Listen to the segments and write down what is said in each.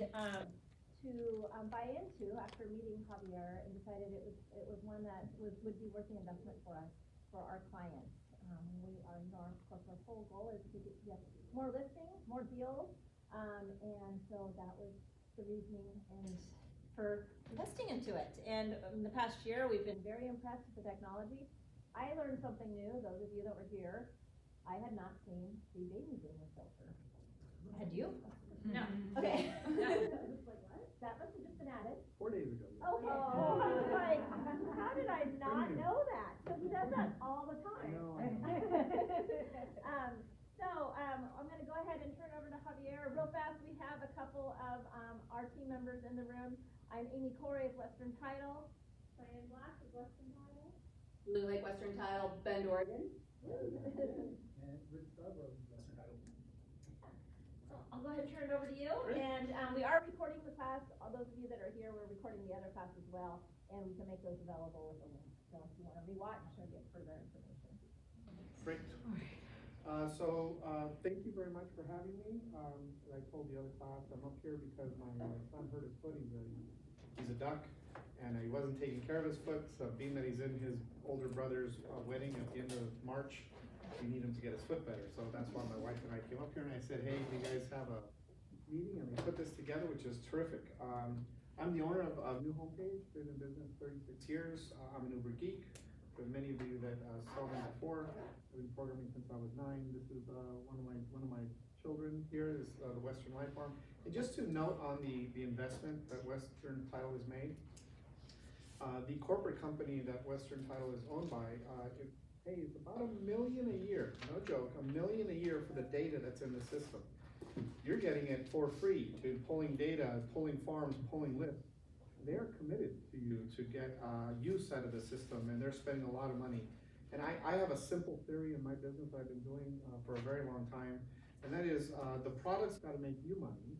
to buy into after meeting Javier and decided it was one that would be worth the investment for us, for our clients. Of course, our whole goal is to get more listings, more deals, and so that was the reasoning and for investing into it. And in the past year, we've been very impressed with the technology. I learned something new, those of you that were here. I had not seen the baby boomer filter. Had you? No. Okay. Like, what? That must have just been added. 4 days ago. Okay. Oh, I was like, how did I not know that? Because he does that all the time. I'm going to go ahead and turn over to Javier. Real fast, we have a couple of our team members in the room. I'm Amy Corey of Western Title. Diane Black of Western Title. Blue Lake Western Tile, Bend, Oregon. And Rich Scarborough, Western Title. So I'll go ahead and turn it over to you. And we are recording the class. All those of you that are here, we're recording the other class as well. And we can make those available with a link. So if you want to rewatch or get further information. Great. Thank you very much for having me. I told the other class I'm up here because my son hurt his foot. He's a duck, and he wasn't taking care of his foot. So being that he's in his older brother's wedding at the end of March, we need him to get his foot better. So that's why my wife and I came up here and I said, hey, you guys have a meeting, and we put this together, which is terrific. I'm the owner of New Homepage. Been in business 36 years. I'm an Uber geek. For many of you that saw me before, I've been programming since I was 9. This is one of my children here is the Western Life Farm. And just to note on the investment that Western Title has made, the corporate company that Western Title is owned by pays about $1 million a year. No joke, $1 million a year for the data that's in the system. You're getting it for free to pulling data, pulling farms, pulling lists. They're committed to you to get use out of the system, and they're spending a lot of money. And I have a simple theory in my business I've been doing for a very long time, and that is the product's got to make you money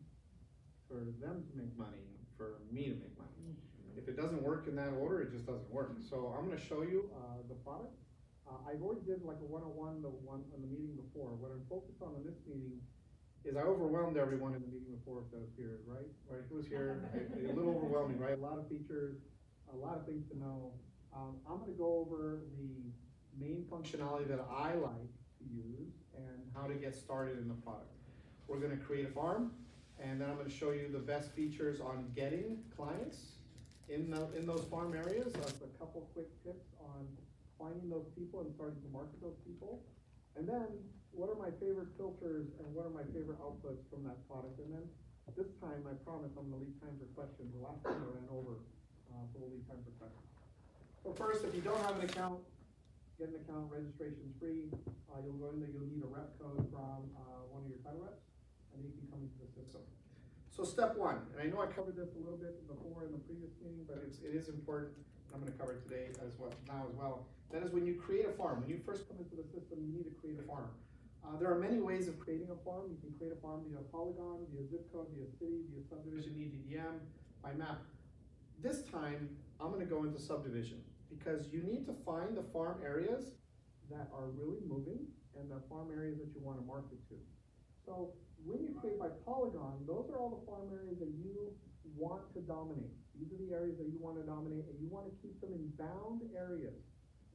for them to make money, for me to make money. If it doesn't work in that order, it just doesn't work. So I'm going to show you the product. I've already did like a one-on-one on the meeting before. What I'm focused on in this meeting is I overwhelmed everyone in the meeting before that was here, right? Right, who was here? A little overwhelming, right? A lot of features, a lot of things to know. I'm going to go over the main functionality that I like to use and how to get started in the product. We're going to create a farm, and then I'm going to show you the best features on getting clients in those farm areas. That's a couple quick tips on finding those people and starting to market those people. And then, what are my favorite filters and what are my favorite outputs from that product? And then, this time, I promise I'm going to leave time for questions. The last time I ran over, so we'll leave time for questions. So first, if you don't have an account, get an account. Registration's free. You'll go in there, you'll need a rep code from one of your title reps, and then you can come into the system. So step one, and I know I covered this a little bit before in the previous meeting, but it is important. I'm going to cover it today as well. That is when you create a farm. When you first come into the system, you need to create a farm. There are many ways of creating a farm. You can create a farm via polygon, via zip code, via city, via subdivision, EDDM, by map. This time, I'm going to go into subdivision because you need to find the farm areas that are really moving and the farm areas that you want to market to. So when you create by polygon, those are all the farm areas that you want to dominate. These are the areas that you want to dominate, and you want to keep them in bound areas.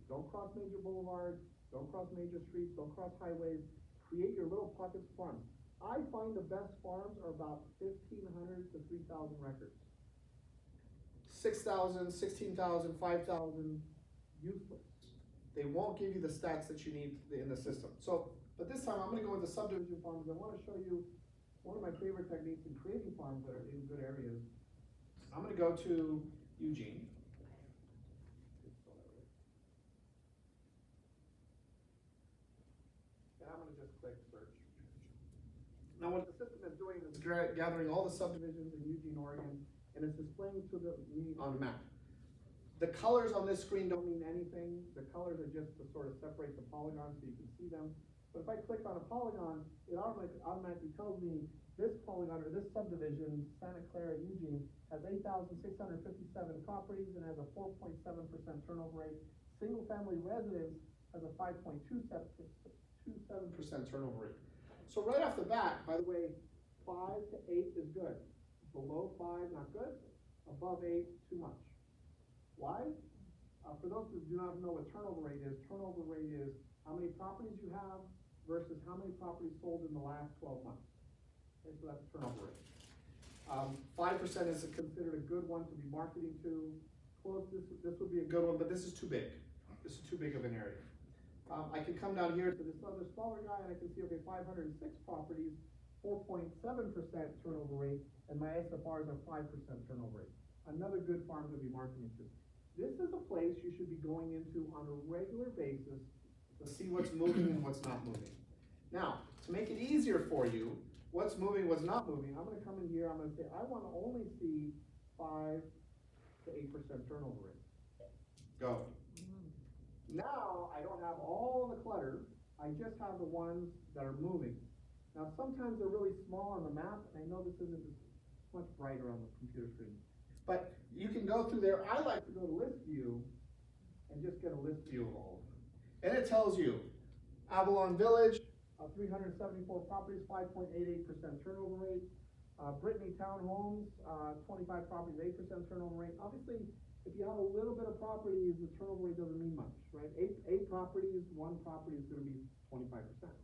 Don't cross major boulevards, don't cross major streets, don't cross highways. Create your little pockets of farms. I find the best farms are about 1,500 to 3,000 records. 6,000, 16,000, 5,000, useless. They won't give you the stats that you need in the system. So, but this time I'm going to go into subdivision farms. I want to show you one of my favorite techniques in creating farms that are in good areas. I'm going to go to Eugene. And I'm going to just click search. Now what the system is doing is gathering all the subdivisions in Eugene, Oregon, and it's displaying to me on a map. The colors on this screen don't mean anything. The colors are just to sort of separate the polygons so you can see them. But if I click on a polygon, it automatically tells me this polygon or this subdivision, Santa Clara, Eugene, has 8,657 properties and has a 4.7% turnover rate. Single family residence has a 5.27% turnover rate. So right off the bat, by the way, 5 to 8 is good. Below 5, not good. Above 8, too much. Why? For those who do not know what turnover rate is how many properties you have versus how many properties sold in the last 12 months. Okay, so that's turnover rate. 5% is considered a good one to be marketing to. Close, this would be a good one, but this is too big. This is too big of an area. I can come down here to this other smaller guy and I can see, okay, 506 properties, 4.7% turnover rate, and my SFRs are 5% turnover rate. Another good farm to be marketing to. This is a place you should be going into on a regular basis to see what's moving and what's not moving. Now, to make it easier for you, what's moving, what's not moving, I'm gonna come in here, I'm gonna say, I wanna only see 5 to 8% turnover rate. Go. Now, I don't have all the clutter, I just have the ones that are moving. Now, sometimes they're really small on the map, and I know this isn't much brighter on the computer screen. But you can go through there. I like to go to list view and just get a list view of all of them. And it tells you, Avalon Village, 374 properties, 5.88% turnover rate. Brittany Townhomes, 25 properties, 8% turnover rate. Obviously, if you have a little bit of properties, the turnover rate doesn't mean much, right? Eight properties, one property is gonna be 25%.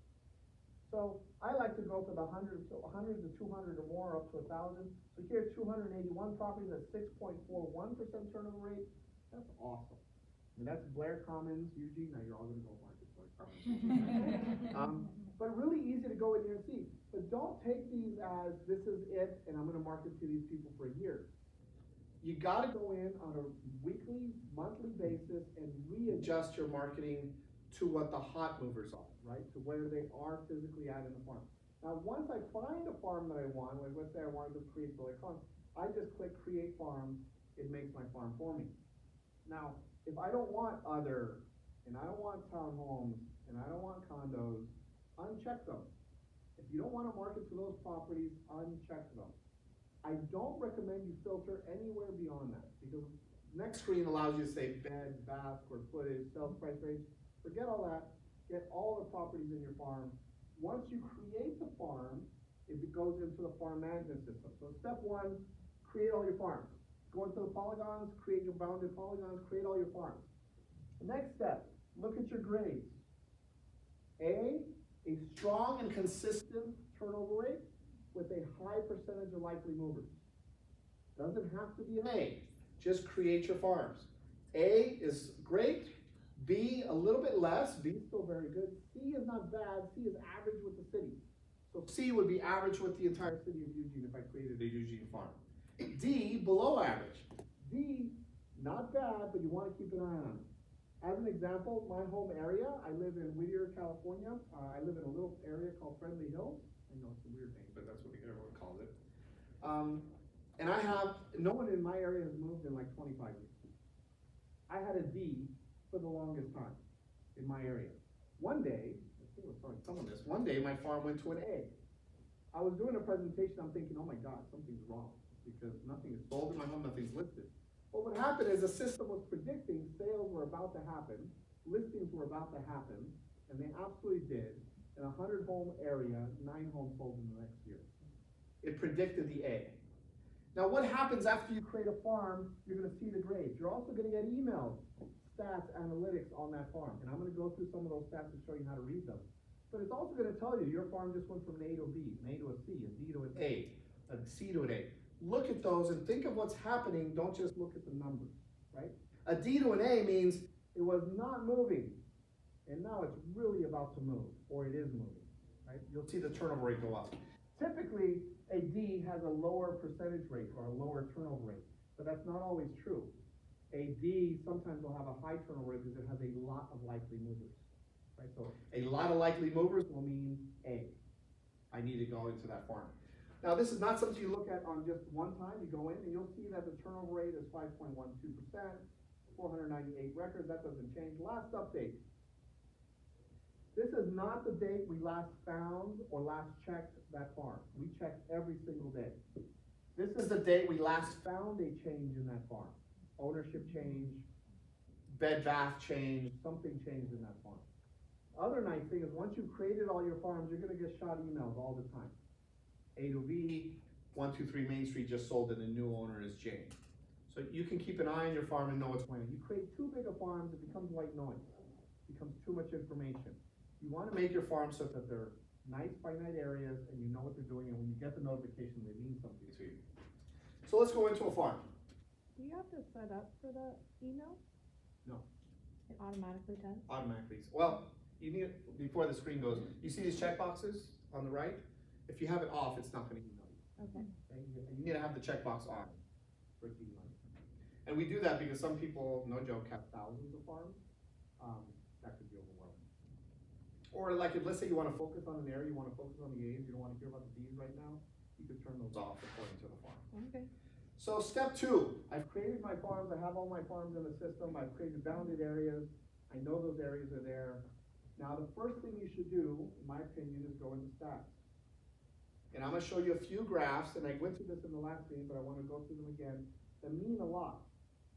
So I like to go for the 100 to 200 or more, up to 1,000. So here, 281 properties at 6.41% turnover rate. That's awesome. And that's Blair Commons, Eugene. Now you're all gonna go market Blair Commons. But really easy to go in here and see. But don't take these as this is it, and I'm gonna market to these people for a year. You gotta go in on a weekly, monthly basis and readjust your marketing to what the hot movers are, right? To where they are physically at in the farm. Now, once I find a farm that I want, like let's say I wanted to create the farm, I just click create farm, it makes my farm for me. Now, if I don't want other, and I don't want townhomes, and I don't want condos, uncheck them. If you don't wanna market to those properties, uncheck them. I don't recommend you filter anywhere beyond that, because next screen allows you to say bed, bath, square footage, sales price range. Forget all that, get all the properties in your farm. Once you create the farm, it goes into the farm management system. So step 1, create all your farms. Go into the polygons, create your bounded polygons, create all your farms. The next step, look at your grades. A strong and consistent turnover rate with a high percentage of likely movers. Doesn't have to be an A, just create your farms. A is great. B, a little bit less. B is still very good. C is not bad. C is average with the city. So C would be average with the entire city of Eugene if I created a Eugene farm. D, below average. D, not bad, but you want to keep an eye on it. As an example, my home area, I live in Whittier, California. I live in a little area called Friendly Hills. I know it's a weird name, but that's what everyone calls it. And I have, no one in my area has moved in like 25 years. I had a D for the longest time in my area. One day, I think I was telling someone this, one day my farm went to an A. I was doing a presentation, I'm thinking, oh my God, something's wrong, because nothing is sold in my home, nothing's listed. But what happened is the system was predicting sales were about to happen, listings were about to happen, and they absolutely did. In a 100 home area, 9 homes sold in the next year. It predicted the A. Now what happens after you create a farm, you're gonna see the grades. You're also gonna get emails, stats, analytics on that farm. And I'm gonna go through some of those stats and show you how to read them. But it's also gonna tell you your farm just went from an A to a B, an A to a C, a D to an A, a C to an A. Look at those and think of what's happening, don't just look at the numbers, right? A D to an A means it was not moving, and now it's really about to move, or it is moving, right? You'll see the turnover rate go up. Typically, a D has a lower percentage rate or a lower turnover rate, but that's not always true. A D sometimes will have a high turnover rate because it has a lot of likely movers, right? So a lot of likely movers will mean A. I need to go into that farm. Now this is not something you look at on just one time. You go in and you'll see that the turnover rate is 5.12%, 498 records, that doesn't change. Last update. This is not the date we last found or last checked that farm. We check every single day. This is the date we last found a change in that farm. Ownership change, bed bath change, something changed in that farm. Other nice thing is once you've created all your farms, you're gonna get shot emails all the time. A to B, 123 Main Street just sold and the new owner is Jane. So you can keep an eye on your farm and know what's going on. You create too big of farms, it becomes white noise, it becomes too much information. You wanna make your farms so that they're nice finite areas and you know what they're doing, and when you get the notification, they mean something to you. So let's go into a farm. Do you have to set up for the email? No. It automatically does? Automatically. Well, you need, before the screen goes, you see these check boxes on the right? If you have it off, it's not gonna email you. Okay. Okay? You need to have the checkbox on for it to email you. And we do that because some people, no joke, have thousands of farms. That could be overwhelming. Or like, if, let's say you wanna focus on an area, you wanna focus on the A's, you don't wanna hear about the B's right now, you could turn those off according to the farm. Okay. So step 2, I've created my farms, I have all my farms in the system, I've created bounded areas, I know those areas are there. Now, the first thing you should do, in my opinion, is go into stats. And I'm gonna show you a few graphs, and I went through this in the last meeting, but I wanna go through them again, that mean a lot,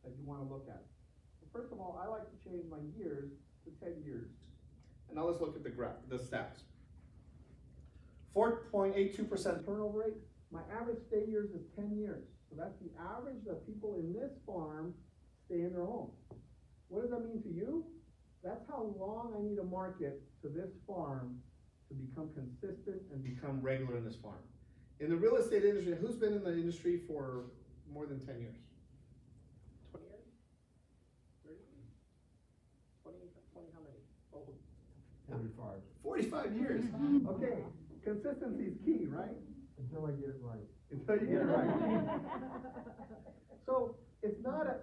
that you wanna look at. So first of all, I like to change my years to 10 years. and now let's look at the graph, the stats. 4.82% Turnover rate, my average stay years is 10 years. So that's the average that people in this farm stay in their home. What does that mean to you? That's how long I need to market to this farm to become consistent and become regular in this farm. In the real estate industry, who's been in the industry for more than 10 years? 20 years? 30 years? 20 how many? Oh, 45. 45 years. Okay, consistency is key, right? Until I get it right. Until you get it right. So it's not a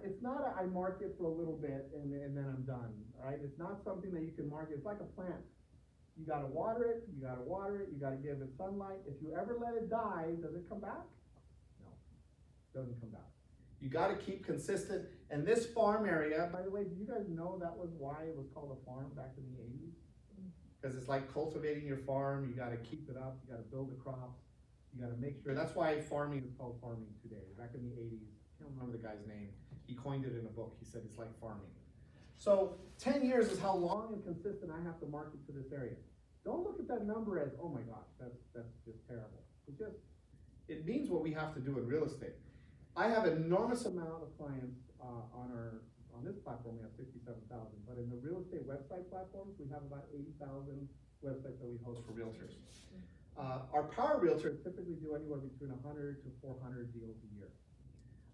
I market for a little bit and then I'm done, right? It's not something that you can market. It's like a plant. You gotta water it, you gotta give it sunlight. If you ever let it die, does it come back? No, doesn't come back. You gotta keep consistent, and this farm area, By the way, do you guys know that was why it was called a farm back in the 80s? because it's like cultivating your farm, you gotta keep it up, you gotta build the crops, you gotta make sure, that's why farming is called farming today. Back in the 80s, I can't remember the guy's name, he coined it in a book, he said it's like farming. So 10 years is how long And consistent I have to market to this area. Don't look at that number as, oh my gosh, that's just terrible. It's just, it means what we have to do in real estate. I have an enormous amount of clients, on this platform, we have 67,000, but in the real estate website platforms, we have about 80,000 websites that we host for realtors. Our power realtors typically do anywhere between 100 to 400 deals a year.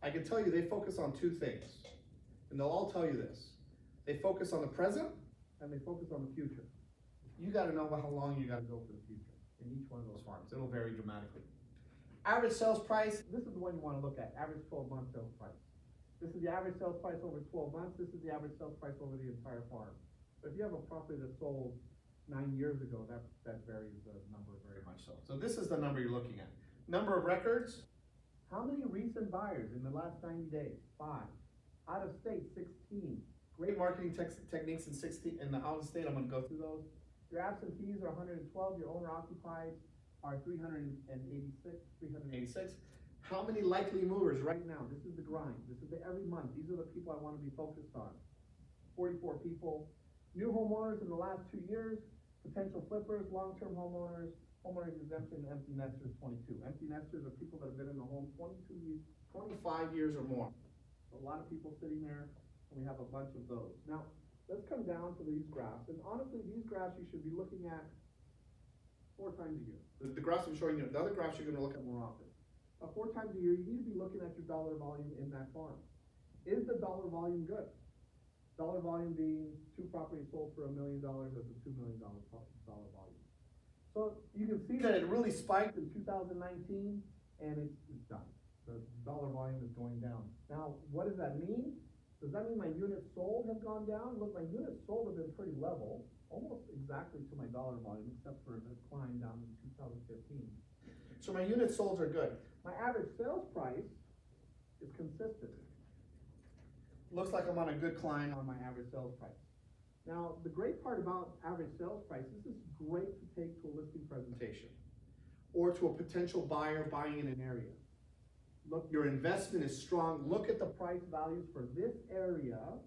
I can tell you, they focus on 2 things, and they'll all tell you this. They focus on the present, and they focus on the future. You gotta know how long you gotta go for the future in each one of those farms. It'll vary dramatically. Average sales price, this is the one you wanna look at, average 12-month sales price. This is the average sales price over 12 months, this is the average sales price over the entire farm. But if you have a property that sold 9 years ago, that varies the number very much so. So this is the number you're looking at. Number of records. How many recent buyers in the last 90 days? 5. Out of state, 16. Great marketing techniques in the out of state, I'm gonna go through those. Your absentees are 112, your owner occupied are 386. How many likely movers right now? This is the grind, this is the every month, these are the people I wanna be focused on. 44 people. New homeowners in the last 2 years, potential flippers, long-term homeowners, homeowners exemption, empty nesters 22. Empty nesters are people that have been in the home 22 years, 25 years or more. So a lot of people sitting there, and we have a bunch of those. Now, let's come down to these graphs, and honestly, these graphs you should be looking at 4 times a year. The graphs I'm showing you, the other graphs you're gonna look at more often. 4 times a year, you need to be looking at your dollar volume in that farm. Is the dollar volume good? Dollar volume being 2 properties sold for $1 million as a $2 million dollar volume. So you can see that it really spiked in 2019, and it's done. The dollar volume is going down. Now, what does that mean? Does that mean my units sold have gone down? Look, my units sold have been pretty level, almost exactly to my dollar volume, except for a decline down in 2015. So my units sold are good. My average sales price is consistent. Looks like I'm on a good climb on my average sales price. Now, the great part about average sales price, this is great to take to a listing presentation or to a potential buyer buying in an area. Look, your investment is strong. Look at the price values for this area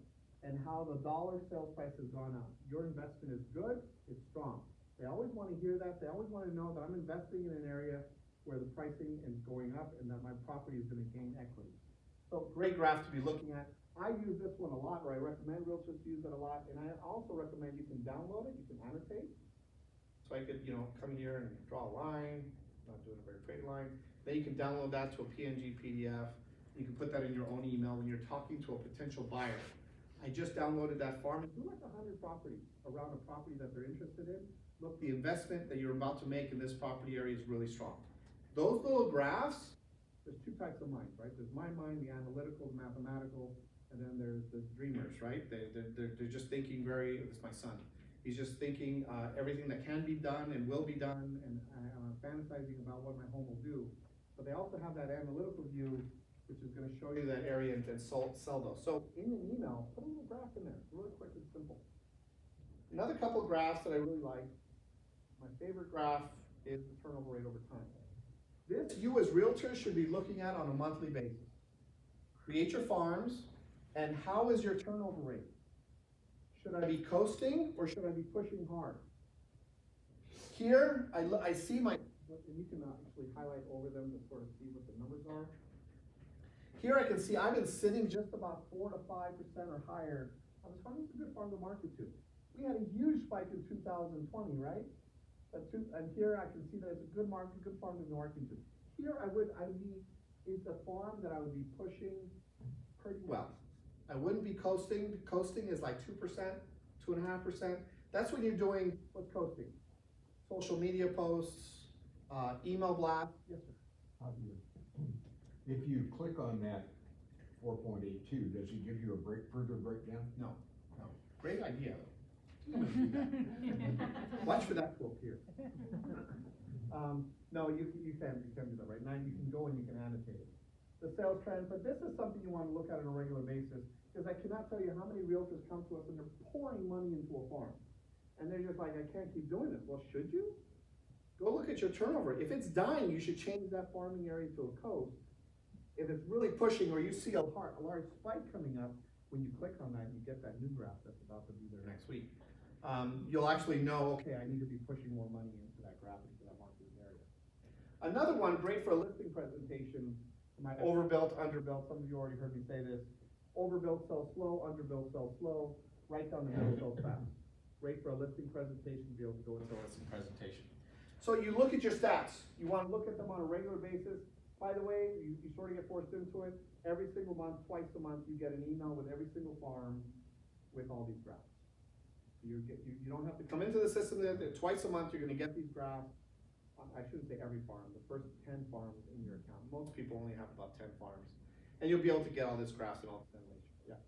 and how the dollar sales price has gone up. Your investment is good, it's strong. They always want to hear that. They always want to know that I'm investing in an area where the pricing is going up and that my property is gonna gain equity. So great graph to be looking at. I use this one a lot, or I recommend realtors to use it a lot, and I also recommend you can download it, you can annotate. So I could, come here and draw a line, not doing a very pretty line. Then you can download that to a PNG PDF. You can put that in your own email when you're talking to a potential buyer. I just downloaded that farm. Do like 100 properties around a property that they're interested in. Look, the investment that you're about to make in this property area is really strong. Those little graphs, there's two types of minds, right? There's my mind, the analytical, the mathematical, and then there's the dreamers, right? They're just thinking this is my son. He's just thinking everything that can be done and will be done, and fantasizing about what my home will do. But they also have that analytical view, which is gonna show you that area and sell those. So in an email, put a little graph in there, really quick and simple. Another couple graphs that I really like, my favorite graph is the turnover rate over time. This you as realtors should be looking at on a monthly basis. Create your farms, and how is your turnover rate? Should I be coasting or should I be pushing hard? Here, I see and you can actually highlight over them to sort of see what the numbers are. Here I can see I've been sitting just about 4 to 5% or higher. I was finding it's a good farm to market to. We had a huge spike in 2020, right? And here I can see that it's a good farm to market to. Here it's a farm that I would be pushing pretty well. I wouldn't be coasting. Coasting is like 2%, 2.5%. That's when you're doing, what's coasting? Social media posts, email blasts. Yes, sir. How do you, if you click on that 4.82, does it give you a further breakdown? No. Great idea. Watch for that quote here. No, you can do that right now. You can go and you can annotate it. The sales trend, but this is something you want to look at on a regular basis, because I cannot tell you how many realtors come to us and they're pouring money into a farm. And they're just like, I can't keep doing this. Well, should you? Go look at your turnover. If it's dying, you should change that farming area to a coast. If it's really pushing, or you see a large spike coming up, when you click on that, you get that new graph that's about to be there next week. You'll actually know, okay, I need to be pushing more money into that graph into that marketing area. Another one, great for a listing presentation, overbuilt, underbuilt. Some of you already heard me say this. Overbuilt sells slow, underbuilt sells slow, right down the middle sells fast. Great for a listing presentation to be able to go into a listing presentation. So you look at your stats. You want to look at them on a regular basis. By the way, you sort of get forced into it. Every single month, twice a month, you get an email with every single farm with all these graphs. You don't have to come into the system. Twice a month, you're going to get these graphs. I shouldn't say every farm, the first 10 farms in your account. Most people only have about 10 farms. And you'll be able to get all this graphs and all this information. Yeah.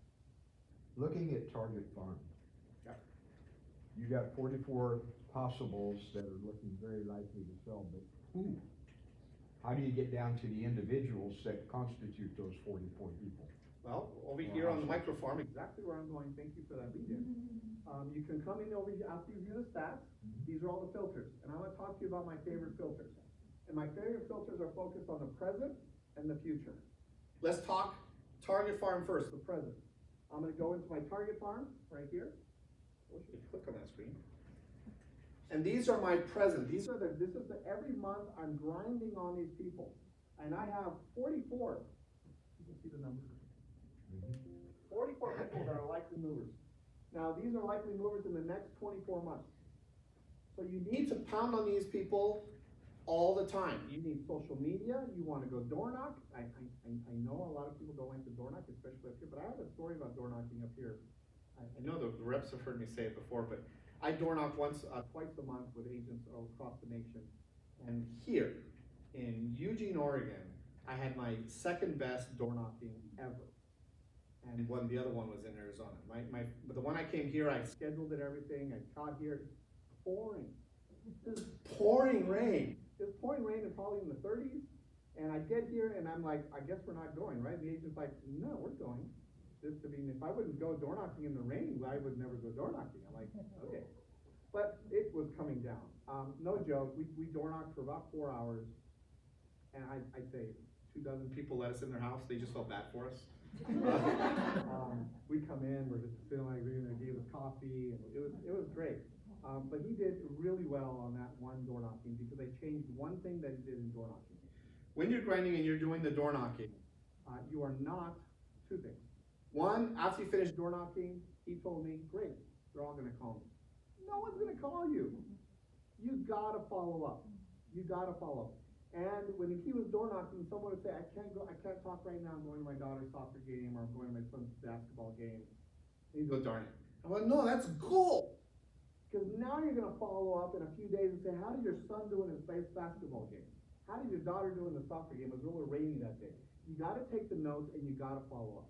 Looking at target farm. Yeah. You got 44 possibles that are looking very likely to sell, but who? How do you get down to the individuals that constitute those 44 people? Well, over here on the micro farm, exactly where I'm going, thank you for that lead in. You can come in over here after you view the stats. These are all the filters, and I'm gonna talk to you about my favorite filters. And my favorite filters are focused on the present and the future. Let's talk target farm first, the present. I'm gonna go into my target farm right here. I wish you could click on that screen. And these are my present. This is the every month I'm grinding on these people. And I have 44. You can see the numbers. 44 people that are likely movers. Now, these are likely movers in the next 24 months. So you need to pound on these people all the time. You need social media. You want to go door knock. I know a lot of people don't like the door knock, especially up here, but I have a story about door knocking up here. I know the reps have heard me say it before, but I door knock twice a month with agents across the nation. And here in Eugene, Oregon, I had my second best door knocking ever. And the other one was in Arizona. But the one I came here, I scheduled it, everything. I caught here. It's pouring. This is pouring rain. It's pouring rain and probably in the 30s. And I get here and I'm like, I guess we're not going, right? The agent's like, no, we're going. If I wouldn't go door knocking in the rain, I would never go door knocking. I'm like, okay. But it was coming down. No joke. We door knocked for about 4 hours. And I'd say 24 people let us in their house. They just felt bad for us. We come in, we're just feeling like they gave us coffee, and it was great. But he did really well on that one door knocking because they changed one thing that he did in door knocking. When you're grinding and you're doing the door knocking, You are not, two things. one, After you finish door knocking, he told me, great, they're all gonna call me. No one's gonna call you. You gotta follow up. You gotta follow up. And when he was door knocking, someone would say, I can't talk right now, I'm going to my daughter's soccer game, or I'm going to my son's basketball game. and you go, darn it. I'm like, no, that's gold. Because now you're gonna follow up in a few days and say, how did your son do in his basketball game? How did your daughter do in the soccer game? It was really rainy that day. You gotta take the notes and you gotta follow up.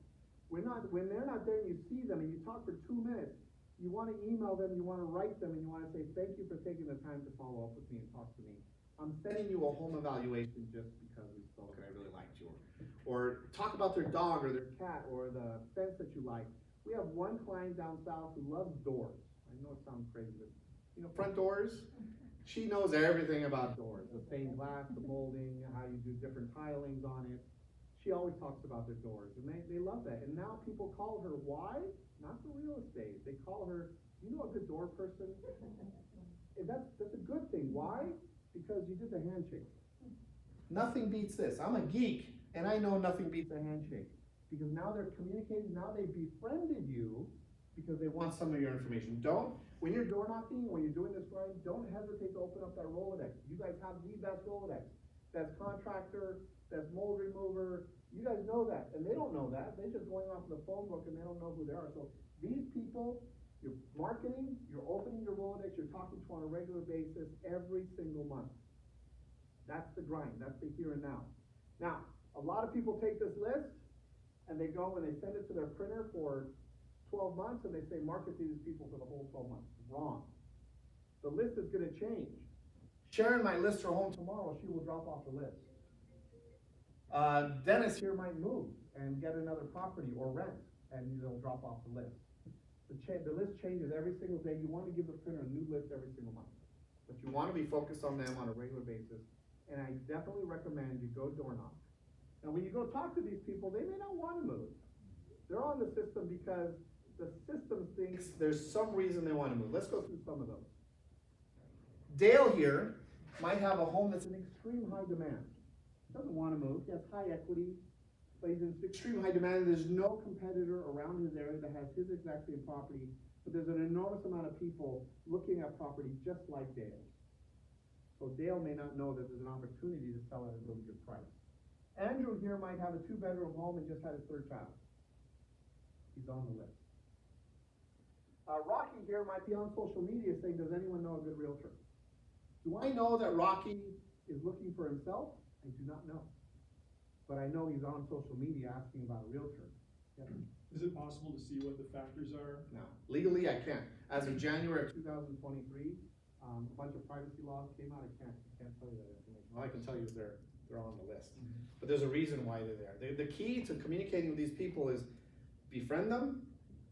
When they're not there and you see them and you talk for 2 minutes, you wanna email them, you wanna write them, and you wanna say, thank you for taking the time to follow up with me and talk to me. I'm sending you a home evaluation just because we spoke and I really liked you. Or talk about their dog or their cat or the fence that you like. We have one client down south who loves doors. I know it sounds crazy, but Front doors, she knows everything about doors, the stained glass, the molding, how you do different tilings on it. She always talks about their doors, and they love that. And now people call her, why? Not for real estate. They call her, you know a good door person? And that's a good thing. Why? Because you did the handshake. Nothing beats this. I'm a geek, and I know nothing beats The handshake. Because now they're communicating, now they befriended you because they want want some of your information. When you're door knocking, when you're doing this grind, don't hesitate to open up that Rolodex. You guys have the best Rolodex. That's contractor, that's mold remover. You guys know that, and they don't know that. They're just going off the phone book and they don't know who they are. So these people, you're marketing, you're opening your Rolodex, you're talking to on a regular basis every single month. That's the grind, that's the here and now. Now, a lot of people take this list and they go and they send it to their printer for 12 months and they say, market to these people for the whole 12 months. Wrong. The list is gonna change. Sharon might list her home tomorrow, she will drop off the list. Dennis here might move and get another property or rent, and they'll drop off the list. The list changes every single day. You wanna give the printer a new list every single month. But you want to be focused on them on a regular basis. And I definitely recommend you go door knock. Now, when you go talk to these people, they may not wanna move. They're on the system because the system thinks There's some reason they want to move. Let's go through. some of those. Dale here might have a home that's It's an extreme high demand. Doesn't wanna move, he has high equity, but he's in extreme high demand. There's no competitor around his area that has his exact same property, but there's an enormous amount of people looking at property just like Dale's. So Dale may not know that there's an opportunity to sell at a really good price. Andrew here might have a 2-bedroom home and just had his 3rd child. He's on the list. Rocky here might be on social media saying, does anyone know a good realtor? Do I know that Rocky is looking for himself? I do not know. But I know he's on social media asking about a realtor. Yeah. Is it possible to see what the factors are? no. Legally, I can't. As of January, 2023, a bunch of privacy laws came out. I can't tell you that information. all I can tell you is they're on the list. But there's a reason why they're there. The key to communicating with these people is befriend them,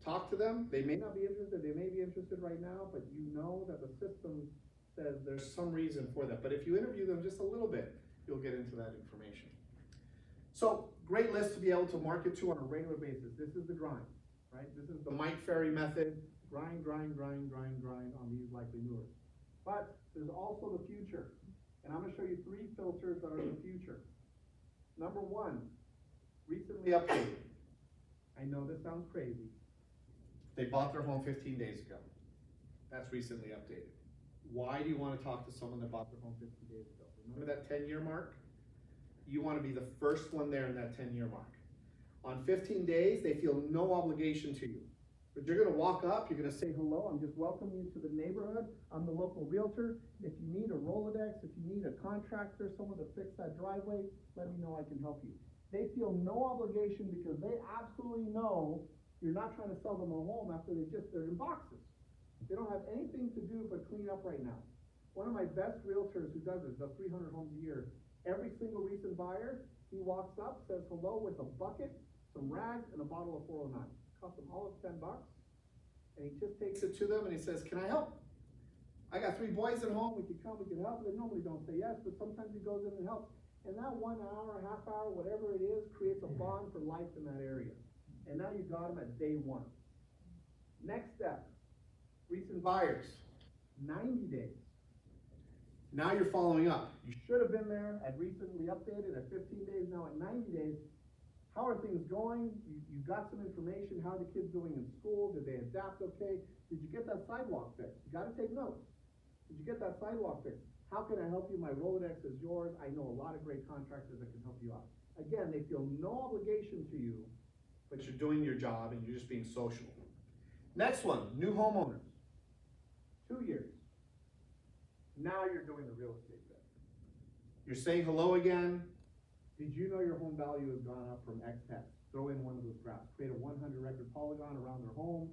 talk to them. They may not be interested, they may be interested right now, but you know that the system says There's some reason for that. But if you interview them just a little bit, you'll get into that information. So, great list to be able to market to on a regular basis. this is the grind, right? This is The the Mike Ferry method. grind on these likely movers. But there's also the future. And I'm gonna show you 3 filters that are in the future. Number 1, recently updated. I know this sounds crazy. They bought their home 15 days ago. That's recently updated. Why do you want to talk to someone that bought their home 15 days ago? Remember that 10-year mark? You want to be the first one there in that 10-year mark. On 15 days, they feel no obligation to you. But you're gonna walk up, you're gonna say, Hello, I'm just welcoming you to the neighborhood. I'm the local realtor. If you need a Rolodex, if you need a contractor, someone to fix that driveway, let me know, I can help you. They feel no obligation because they absolutely know you're not trying to sell them a home after they're in boxes. They don't have anything to do but clean up right now. One of my best realtors who does this, does 300 homes a year, every single recent buyer, he walks up, says hello with a bucket, some rags, and a bottle of 409. Cost him all of $10, and he just takes it to them and he says, can I help? I got 3 boys at home, we can come, we can help. They normally don't say yes, but sometimes he goes in and helps. And that 1 hour, half hour, whatever it is, creates a bond for life in that area. And now you got them at day 1. Next step, recent buyers. 90 days. Now you're following up. You should have been there at recently updated at 15 days, now at 90 days. How are things going? You got some information. How are the kids doing in school? Did they adapt okay? Did you get that sidewalk fixed? You gotta take notes. Did you get that sidewalk fixed? How can I help you? My Rolodex is yours. I know a lot of great contractors that can help you out. Again, they feel no obligation to you, But you're doing your job and you're just being social. Next one, new homeowners. 2 years. Now you're doing the real estate bit. You're saying hello again. Did you know your home value has gone up from X text? Throw in one of those graphs. Create a 100 record polygon around their home.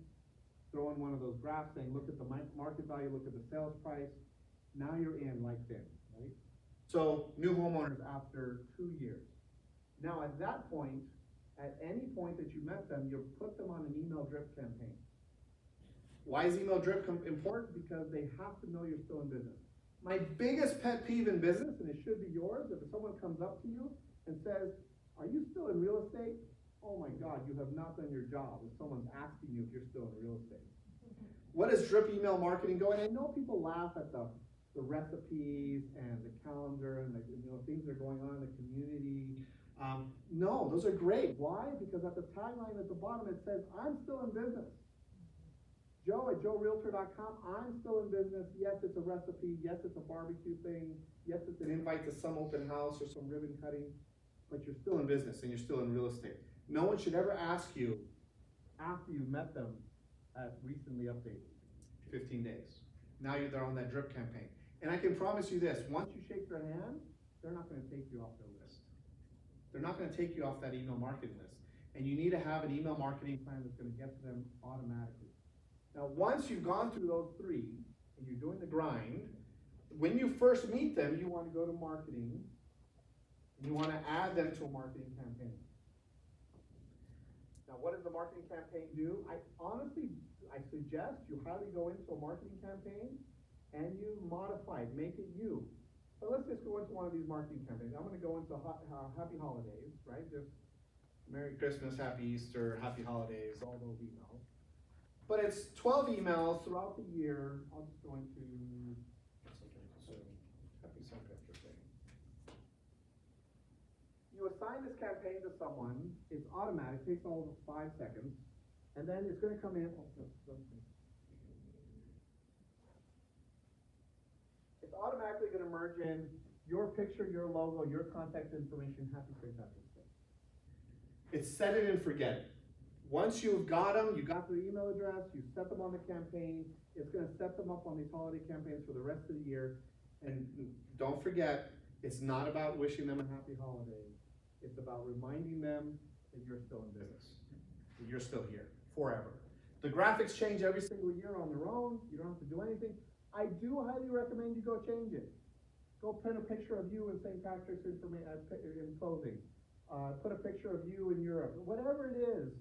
Throw in one of those graphs saying, look at the market value, look at the sales price. Now you're in like this, right? So new homeowners. After 2 years. Now at that point, at any point that you met them, you put them on an email drip campaign. Why is email drip important? Because they have to know you're still in business. My biggest pet peeve in business, And it should be yours, if someone comes up to you and says, are you still in real estate? Oh my God, you have not done your job if someone's asking you if you're still in real estate. what is drip email marketing going? And I know people laugh at the recipes and the calendar and the, things that are going on in the community. No, those are great. Why? Because at the tagline at the bottom, it says, I'm still in business. Joe at joerealtor.com, I'm still in business. Yes, it's a recipe. Yes, it's a barbecue thing. Yes, it's An an invite to some open house or some ribbon cutting, but you're still in business and you're still in real estate. No one should ever ask you after you met them at recently updated. 15 days. Now they're on that drip campaign. And I can promise you this, once Once you shake their hand, they're not gonna take you off their list. they're not gonna take you off that email marketing list. And you need to have an email marketing Plan that's gonna get to them automatically. Now, once you've gone through those three, and you're doing the grind. When you first meet them, you wanna go to marketing, and you wanna add them to a marketing campaign. Now, what does the marketing campaign do? I suggest you highly go into a marketing campaign and you modify it, make it you. So let's just go into one of these marketing campaigns. I'm gonna go into happy holidays, right? Just Merry Christmas, Happy Easter, Happy Holidays, all those emails. but it's 12 emails Throughout the year, I'll just go into, Happy St. Patrick's Day. you assign this campaign to someone, it's automatic, takes all of 5 seconds, and then it's gonna come in, it's automatically gonna merge in your picture, your logo, your contact information, happy St. Patrick's Day. It's set it and forget it. Once you've got them, You got their email address, you set them on the campaign, it's gonna set them up on these holiday campaigns for the rest of the year. and don't forget, it's not about wishing them a Happy holidays, it's about reminding them that you're still in business. that you're still here forever. The graphics change every single Single year on their own, you don't have to do anything. I do highly recommend you go change it. Go print a picture of you in St. Patrick's in clothing. Put a picture of you in Europe, whatever it is,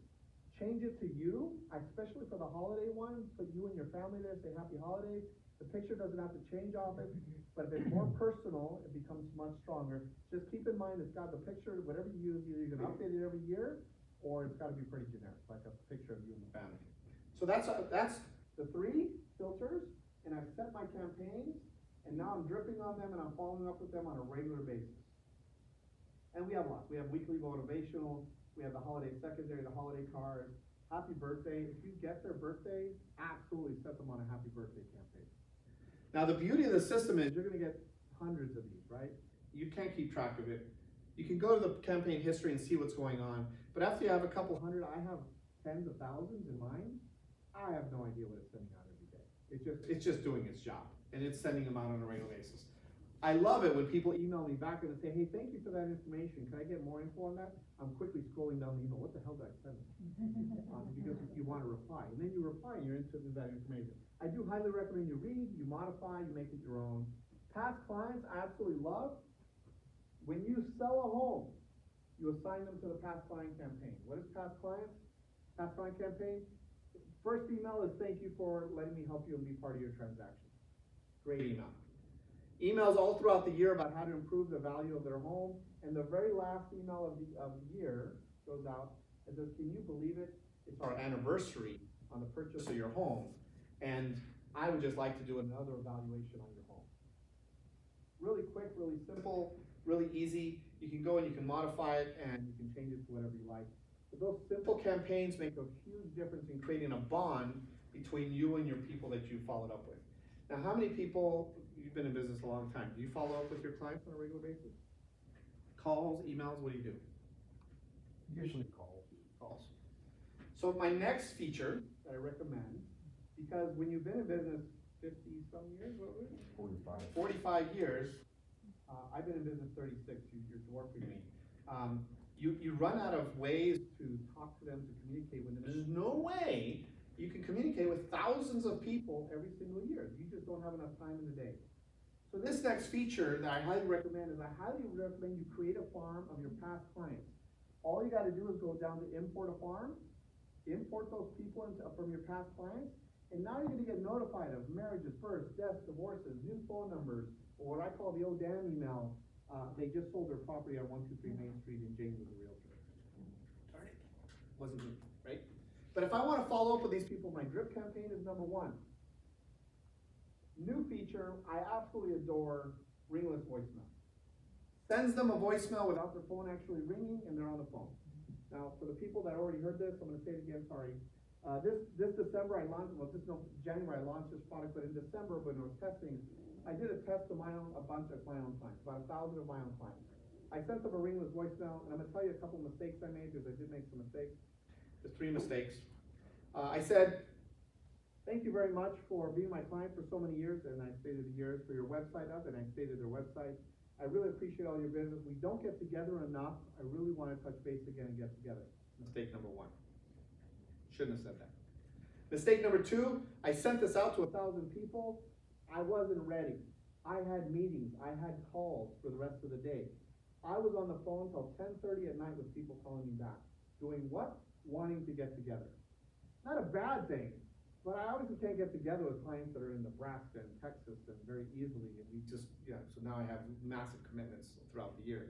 change it to you, especially for the holiday one, put you and your family there, say happy holidays. The picture doesn't have to change often, but if it's more personal, it becomes much stronger. Just keep in mind, it's got the picture, whatever you use, either you're gonna update it every year, or it's gotta be pretty generic, like a picture of you and the family. So that's The 3 filters, and I've set my campaigns, and now I'm dripping on them and I'm following up with them on a regular basis. And we have lots, we have weekly motivational, we have the holiday secondary, the holiday card, happy birthday. If you get their birthday, absolutely set them on a happy birthday campaign. now the beauty of the system is You're gonna get hundreds of these, right? you can't keep track of it. You can go to the campaign history and see what's going on, but after you have a couple hundred, I have tens of thousands in mine, I have no idea what it's sending out every day. it's just doing its job, and it's sending them out on a regular basis. I love it when people email me back and say, hey, thank you for that information, can I get more info on that? I'm quickly scrolling down the email, what the hell did I send? Because you wanna reply, and then you reply and you're interested in that information. I do highly recommend you read, you modify, you make it your own. Past clients, I absolutely love. When you sell a home, you assign them to the past client campaign. What is past clients? Past client campaign? First email is thank you for letting me help you and be part of your transaction. Great email. Emails all throughout the year about How to improve the value of their home, and the very last email of the year goes out and says, can you believe it? it's our anniversary On the purchase of your home, and I would just like to do another evaluation on your home. Really quick, really simple, really easy. You can go and you can modify it and you can change it to whatever you like. But those simple campaigns make a huge difference in creating a bond between you and your people that you followed up with. Now, how many people, you've been in business a long time, do you follow up with your clients on a regular basis? Calls, emails, what do you do? Usually calls. Calls. So my next feature that I recommend, because when you've been in business 50-some years, what was it? 45. 45 years, I've been in business 36, you're dwarfing me. You run out of ways to talk to them, to communicate with them. There's no way you can communicate with thousands of people every single year. You just don't have enough time in the day. So this next feature that I highly recommend is I highly recommend you create a farm of your past clients. All you gotta do is go down to import a farm, import those people from your past clients, and now you're gonna get notified of marriages, births, deaths, divorces, new phone numbers, or what I call the ODAM email. They just sold their property on 123 Main Street and James was a realtor. Darn it, wasn't me, right? But if I wanna follow up with these people, my drip campaign is number one. New feature, I absolutely adore ringless voicemail. Sends them a voicemail without their phone actually ringing and they're on the phone. Now, for the people that already heard this, I'm gonna say it again, sorry. This December I launched, January I launched this product, but in December when I was testing, I did a test of a bunch of my own clients, about 1,000 of my own clients. I sent them a ringless voicemail, and I'm gonna tell you a couple of mistakes I made, because I did make some mistakes. There's 3 mistakes. I said, thank you very much for being my client for so many years, and I stated the years for your website up, and I stated their website. I really appreciate all your business. We don't get together enough. I really wanna touch base again and get together. Mistake number 1. Shouldn't have said that. Mistake number 2, I sent this out to 1,000 people. I wasn't ready. I had meetings, I had calls for the rest of the day. I was on the phone till 10:30 at night with people calling me back. Doing what? Wanting to get together. Not a bad thing, but I obviously can't get together with clients that are in Nebraska and Texas and very easily, and we just, so now I have massive commitments throughout the year.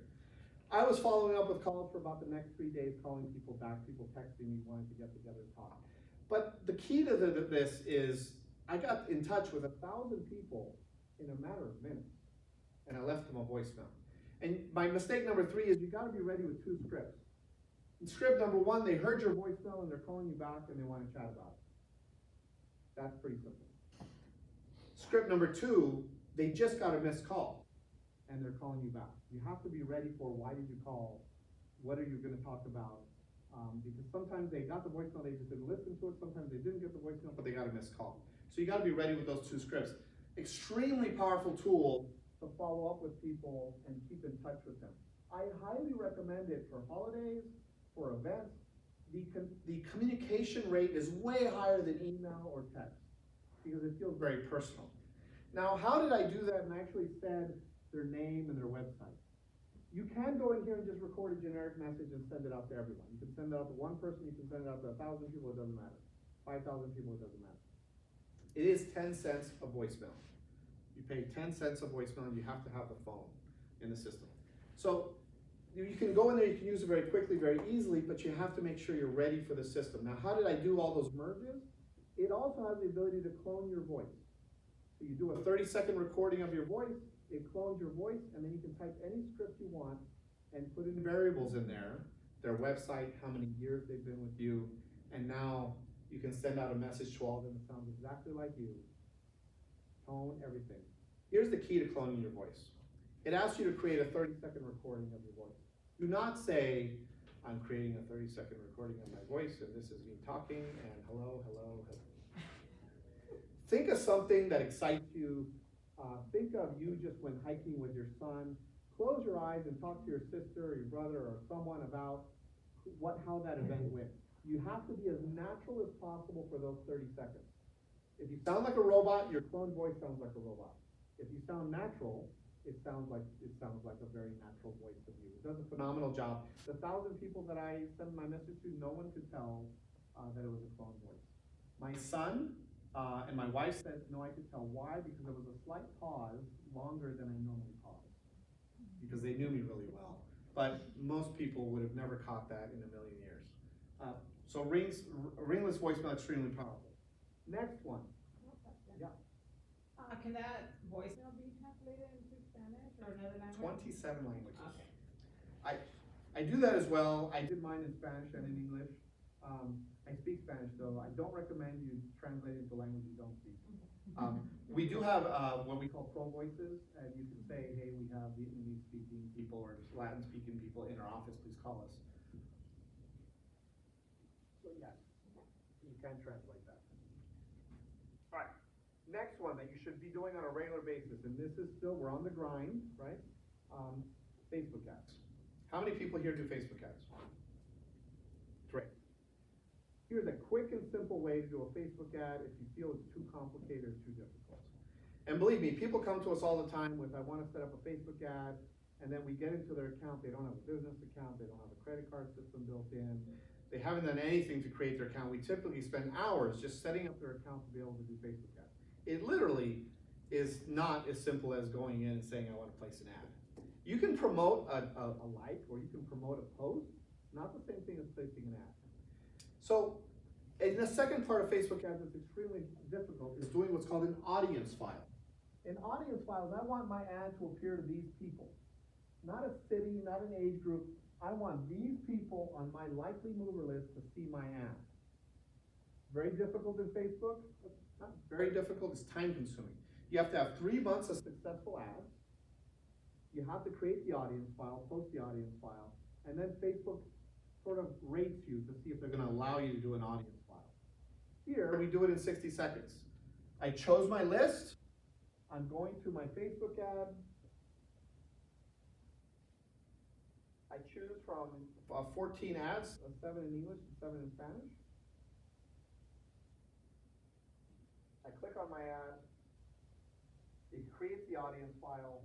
I was following up with calls for about the next 3 days, calling people back, people texting me, wanting to get together and talk. But the key to this is, I got in touch with 1,000 people in a matter of minutes, and I left them a voicemail. And my mistake number 3 is you gotta be ready with 2 scripts. In script number 1, they heard your voicemail and they're calling you back and they wanna chat about it. That's pretty simple. Script number 2, they just got a missed call and they're calling you back. You have to be ready for why did you call, what are you gonna talk about? Because sometimes they got the voicemail, they just didn't listen to it, sometimes they didn't get the voicemail, but they got a missed call. So you gotta be ready with those 2 scripts. Extremely powerful tool to follow up with people and keep in touch with them. I highly recommend it for holidays, for events. The communication rate is way higher than email or text because it feels very personal. Now, how did I do that and actually said their name and their website? You can go in here and just record a generic message and send it out to everyone. You can send it out to 1 person, you can send it out to 1,000 people, it doesn't matter. 5,000 people, it doesn't matter. It is 10 cents a voicemail. You pay 10 cents a voicemail and you have to have the phone in the system. So you can go in there, you can use it very quickly, very easily, but you have to make sure you're ready for the system. Now, how did I do all those merges? It also has the ability to clone your voice. So you do a 30-second recording of your voice, it clones your voice, and then you can type any script you want and put in variables in there, their website, how many years they've been with you, and now you can send out a message to all of them that sounds exactly like you. Tone, everything. Here's the key to cloning your voice. It asks you to create a 30-second recording of your voice. Do not say, I'm creating a 30-second recording of my voice, and this is me talking, and hello, hello, hello. Think of something that excites you. Think of you just when hiking with your son. Close your eyes and talk to your sister or your brother or someone about how that event went. You have to be as natural as possible for those 30 seconds. If you sound like a robot, your cloned voice sounds like a robot. If you sound natural, it sounds like a very natural voice of you. It does a phenomenal job. The 1,000 people that I sent my message to, no one could tell that it was a cloned voice. My son and my wife said, no, I could tell. Why? Because there was a slight pause, longer than I normally pause. Because they knew me really well. But most people would have never caught that in a million years. So ringless voicemail, extremely powerful. Next one. Yeah. Can that voicemail be translated into Spanish or another language? 27 languages. Okay. I do that as well. I did mine in Spanish and in English. I speak Spanish though. I don't recommend you translate it into language you don't speak. We do have, what we call pro voices, and you can say, hey, we have Vietnamese speaking people or Latin speaking people in our office, please call us. So yes, you can translate that. All right, next one that you should be doing on a regular basis, and this is still, we're on the grind, right? Facebook ads. How many people here do Facebook ads? Great. Here's a quick and simple way to do a Facebook ad if you feel it's too complicated or too difficult. And believe me, people come to us all the time with, I want to set up a Facebook ad, and then we get into their account, they don't have a business account, they don't have a credit card system built in, they haven't done anything to create their account. We typically spend hours just setting up their account to be able to do Facebook ads. It literally is not as simple as going in and saying, I want to place an ad. You can promote a like, or you can promote a post, not the same thing as placing an ad. So, and the second part of Facebook ads that's extremely difficult is doing what's called an audience file. In audience files, I want my ad to appear to these people. Not a city, not an age group. I want these people on my likely mover list to see my ad. Very difficult in Facebook? Not very difficult, it's time consuming. You have to have 3 months of successful ads. You have to create the audience file, post the audience file, and then Facebook sort of rates you to see if they're gonna allow you to do an audience file. Here, we do it in 60 seconds. I chose my list. I'm going to my Facebook ad. I choose from 14 ads, 7 in English and 7 in Spanish. I click on my ad. It creates the audience file.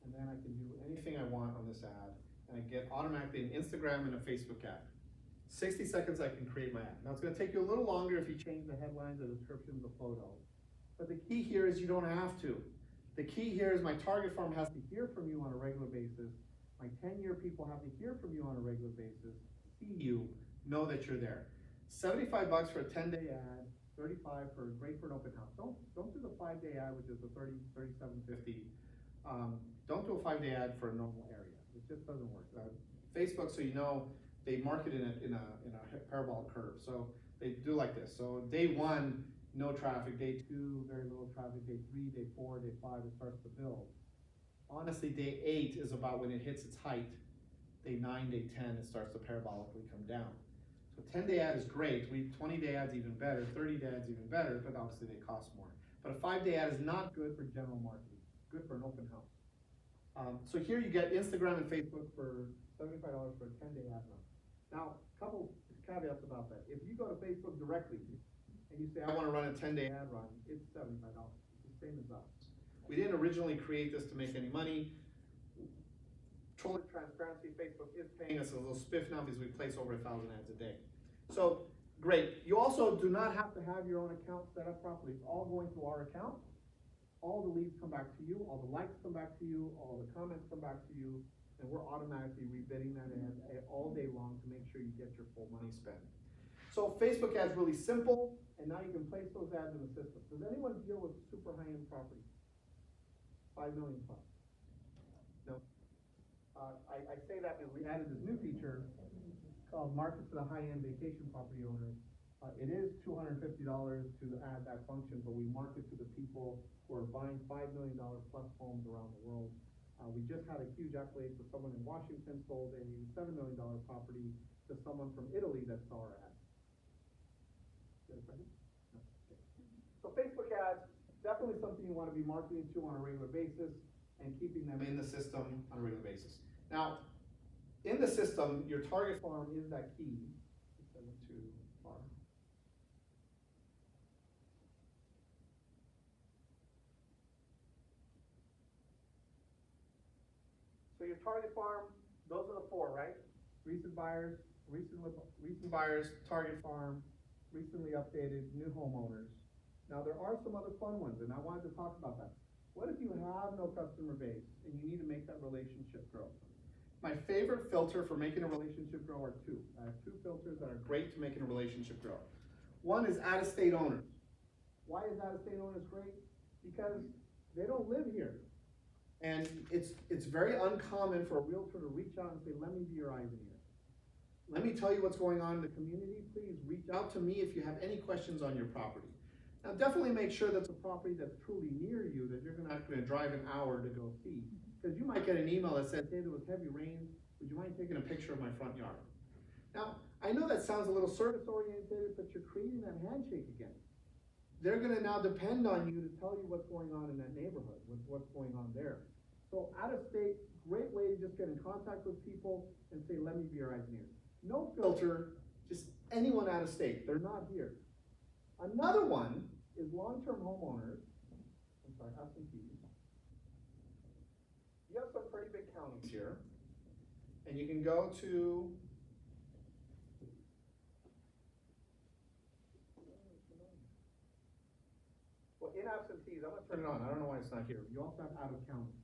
And then I can do anything I want on this ad. And I get automatically an Instagram and a Facebook ad. 60 seconds I can create my ad. Now it's gonna take you a little longer if you change the headlines, the description, the photo. But the key here is you don't have to. The key here is my target farm has to hear from you on a regular basis. My 10-year people have to hear from you on a regular basis, see you, know that you're there. $75 for a 10-day ad, $35 for great for an open house. Don't do the 5-day ad, which is the $37.50. Don't do a 5-day ad for a normal area. It just doesn't work. Facebook, so you know, they market in a parabolic curve. So they do like this. So day 1, no traffic. Day 2, very little traffic. Day 3, day 4, day 5, it starts to build. Honestly, day 8 is about when it hits its height. Day 9, day 10, it starts to parabolically come down. So 10-day ad is great. 20-day ads even better. 30-day ads even better, but obviously they cost more. But a 5-day ad is not good for general marketing. Good for an open house. So here you get Instagram and Facebook for $75 for a 10-day ad run. Now, a couple caveats about that. If you go to Facebook directly and you say, I want to run a 10-day ad run, it's $75. It's the same as us. We didn't originally create this to make any money. Full transparency, Facebook is paying us a little spiff now because we place over 1,000 ads a day. So, great. You also do not have to have your own account set up properly. It's all going through our account. All the leads come back to you, all the likes come back to you, all the comments come back to you, and we're automatically rebidding that ad all day long to make sure you get your full money spent. So Facebook ads really simple, and now you can place those ads in the system. Does anyone deal with super high-end property? 5 million plus? No. I say that because we added this new feature called Market to the High-End Vacation Property Owners. It is $250 to add that function, but we market to the people who are buying $5 million plus homes around the world. We just had a huge accolade for someone in Washington sold a $7 million property to someone from Italy that saw our ad. You have a question? No. Okay. So Facebook ads, definitely something you want to be marketing to on a regular basis and keeping them in the system on a regular basis. Now, in the system, your target farm is that key. Send it to farm. So your target farm, those are the 4, right? Recent buyers, recent buyers, target farm, recently updated, new homeowners. Now there are some other fun ones, and I wanted to talk about that. What if you have no customer base and you need to make that relationship grow? My favorite filter for making a relationship grow are 2. I have 2 filters that are great to making a relationship grow. One is out-of-state owners. Why is out-of-state owners great? because they don't live here. And it's very uncommon for a realtor to reach out and say, let me be your eyes and ears. Let me tell you what's going on in the community. Please reach out to me if you have any questions on your property. Now, definitely make sure that's a property that's truly near you, that you're not gonna drive an hour to go see. Because you might get an email that says, hey, there was heavy rain, would you mind taking a picture of my front yard? Now, I know that sounds a little service-oriented, but you're creating that handshake again. They're gonna now depend on you to tell you what's going on in that neighborhood, what's going on there. So out of state, great way to just get in contact with people and say, let me be your eyes and ears. No filter, just anyone out of state, they're not here. Another one is long-term homeowners, I'm sorry, absentees. You have some pretty big counties here, and you can go to in absentees, I'm gonna turn it on, I don't know why it's not here. You also have out of county.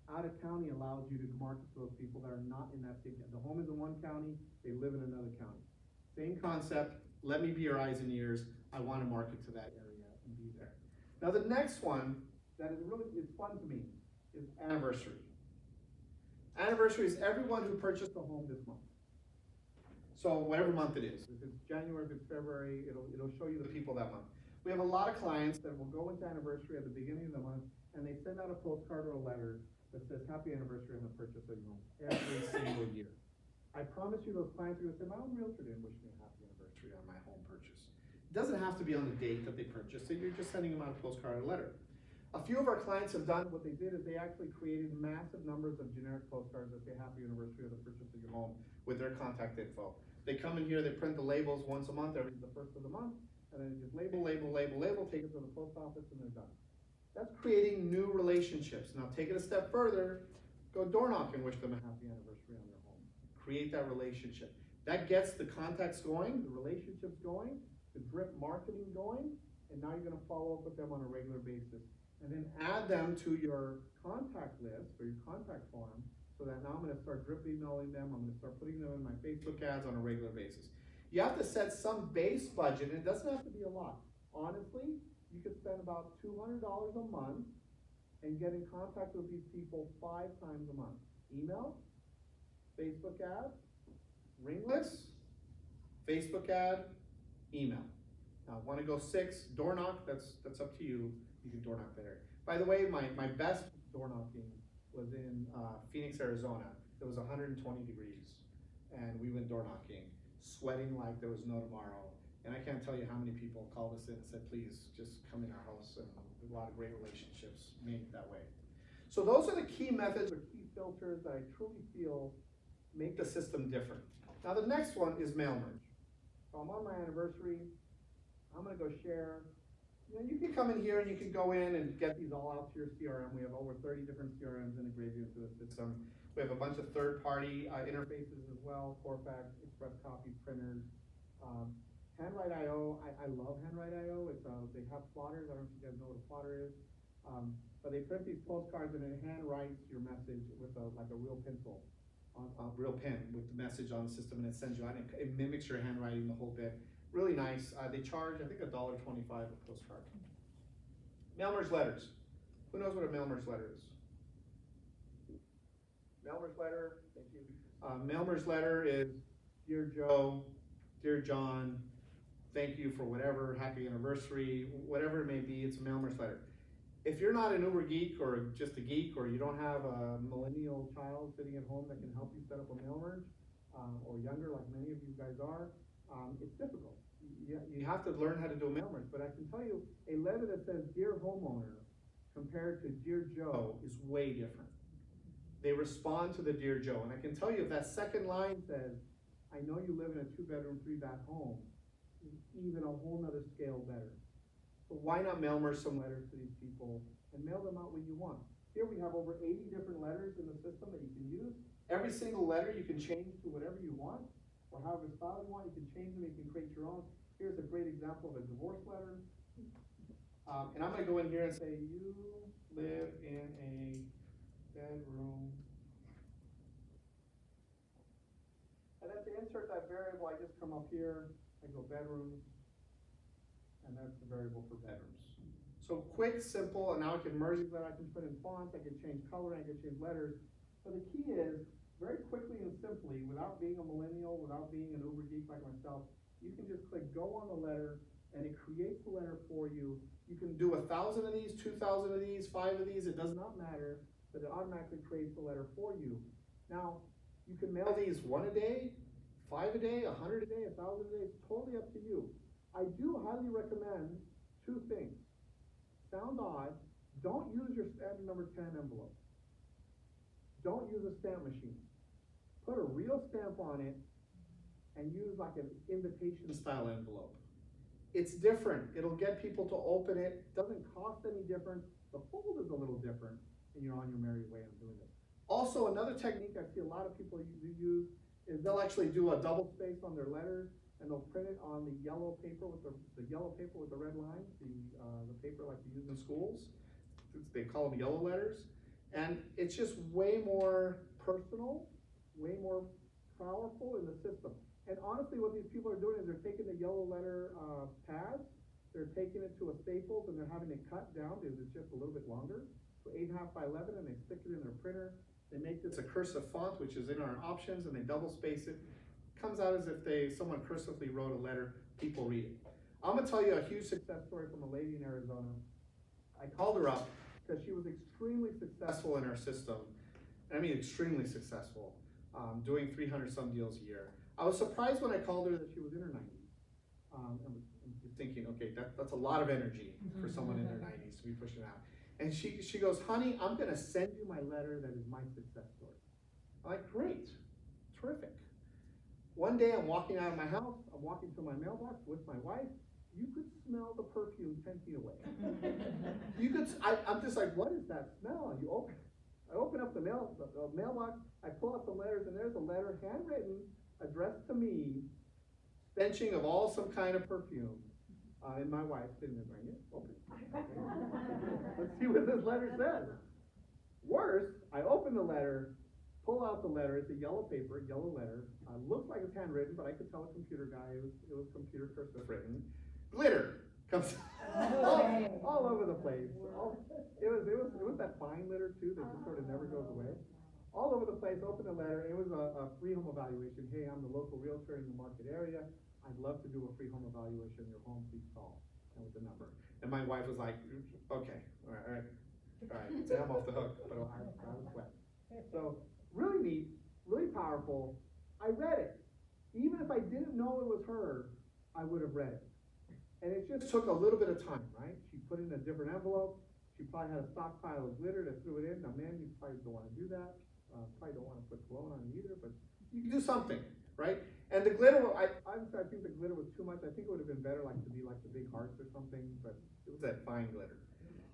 Out of county allows you to market to those people that are not in that state. The home is in one county, they live in another county. Same concept, let me be your eyes and ears, I wanna market to that area and be there. Now the next one that is really, it's fun to me, is anniversary. Anniversary is everyone who purchased a home this month. So whatever month it is, if it's January, if it's February, it'll show you the people that month. We have a lot of clients that will go into anniversary at the beginning of the month, and they send out a postcard or a letter that says, happy anniversary on the purchase of your home, every single year. I promise you those clients are gonna say, my own realtor didn't wish me a happy anniversary on my home purchase. It doesn't have to be on the date that they purchased it, you're just sending them out a postcard or a letter. A few of our clients have done, what they did is they actually created massive numbers of generic postcards that say happy anniversary of the purchase of your home with their contact info. They come in here, they print the labels once a month, every the first of the month, and then just label, take it to the post office, and they're done. That's creating new relationships. Now take it a step further, go door knock and wish them a happy anniversary on their home. Create that relationship. That gets the contacts going, the relationships going, the drip marketing going, and now you're gonna follow up with them on a regular basis. And then add them to your contact list or your contact form, so that now I'm gonna start drip emailing them, I'm gonna start putting them in my Facebook ads on a regular basis. You have to set some base budget, and it doesn't have to be a lot. Honestly, you could spend about $200 a month and get in contact with these people 5 times a month. Email, Facebook ad, ring list, Facebook ad, email. Now, wanna go 6, door knock, that's up to you. You can door knock there. By the way, my best door knocking was in Phoenix, Arizona. It was 120 degrees, and we went door knocking, sweating like there was no tomorrow. And I can't tell you how many people called us in and said, please, just come in our house, and a lot of great relationships made that way. So those are the key methods or key filters that I truly feel make the system different. Now the next one is mail merge. So I'm on my anniversary, I'm gonna go share. You know, you can come in here and you can go in and get these all out to your CRM. We have over 30 different CRMs integrated into the system. We have a bunch of third-party interfaces as well, Corfax, Express Copy, printers. Handwrite.io, I love Handwrite.io. It's they have plotters. I don't know if you guys know what a plotter is. But they print these postcards and it hand writes your message with like a real pencil, a real pen with the message on the system, and it sends you out. It mimics your handwriting the whole bit. Really nice. They charge, I think, $1.25 a postcard. Mail merge letters. Who knows what a mail merge letter is? Mail merge letter, thank you. Mail merge letter is, Dear Joe, Dear John, thank you for whatever, happy anniversary, whatever it may be, it's a mail merge letter. If you're not an Uber geek or just a geek, or you don't have a millennial child sitting at home that can help you set up a mail merge, or younger like many of you guys are, it's difficult. You have to learn how to do a mail merge, but I can tell you, a letter that says Dear Homeowner compared to Dear Joe is way different. They respond to the Dear Joe, and I can tell you if that second line says, I know you live in a 2-bedroom, 3-bath home, is even a whole nother scale better. So why not mail merge some letters to these people and mail them out when you want? Here we have over 80 different letters in the system that you can use. Every single letter you can change to whatever you want, or however style you want. You can change them, you can create your own. Here's a great example of a divorce letter. And I'm gonna go in here and say, you live in a bedroom. And then to insert that variable, I just come up here, I go bedrooms, and that's the variable for bedrooms. So quick, simple, and now I can merge that, I can put in fonts, I can change color, I can change letters. But the key is, very quickly and simply, without being a millennial, without being an uber geek like myself, you can just click go on the letter, and it creates the letter for you. You can do 1,000 of these, 2,000 of these, 5 of these, it does not matter, but it automatically creates the letter for you. Now, you can mail these 1 a day, 5 a day, 100 a day, 1,000 a day, it's totally up to you. I do highly recommend 2 things. Sounds odd, don't use your standard number 10 envelope. Don't use a stamp machine. Put a real stamp on it and use like an invitation style envelope. It's different. It'll get people to open it. Doesn't cost any difference. The fold is a little different, and you're on your merry way on doing it. Also, another technique I see a lot of people use is they'll actually do a double space on their letters, and they'll print it on the yellow paper with the yellow paper with the red lines, the paper like you use in schools. They call them yellow letters, and it's just way more personal, way more powerful in the system. And honestly, what these people are doing is they're taking the yellow letter pads, they're taking it to a Staples, and they're having it cut down because it's just a little bit longer. So 8.5 by 11, and they stick it in their printer. They make this a cursive font, which is in our options, and they double space it. Comes out as if someone cursively wrote a letter, people read it. I'm gonna tell you a huge success story from a lady in Arizona. I called her up because she was extremely successful in our system. I mean, extremely successful, doing 300 some deals a year. I was surprised when I called her that she was in her 90s. And thinking, okay, that's a lot of energy for someone in their 90s to be pushing out. And she goes, honey, I'm gonna send you my letter that is my success story. I'm like, great, terrific. One day I'm walking out of my house, I'm walking to my mailbox with my wife, you could smell the perfume 10 feet away. I'm just like, what is that smell? I open up the mailbox, I pull out the letters, and there's a letter handwritten, addressed to me, stenching of all some kind of perfume. And my wife didn't bring it, open it. Let's see what this letter says. Worse, I open the letter, pull out the letter, it's a yellow paper, yellow letter, looks like it's handwritten, but I could tell a computer guy, it was computer cursive written. Glitter comes all over the place. It was that fine glitter too that just sort of never goes away. All over the place, open the letter, it was a free home evaluation. Hey, I'm the local realtor in the market area. I'd love to do a free home evaluation in your home, please call. And with the number. And my wife was like, okay, all right, say I'm off the hook, but I was wet. So, really neat, really powerful. I read it. Even if I didn't know it was her, I would have read it. And it just took a little bit of time, right? She put it in a different envelope. She probably had a stockpile of glitter that threw it in. Now, man, you probably don't want to do that. Probably don't want to put cologne on it either, but you can do something, right? And the glitter, I think the glitter was too much. I think it would have been better like to be like the big hearts or something, but it was that fine glitter.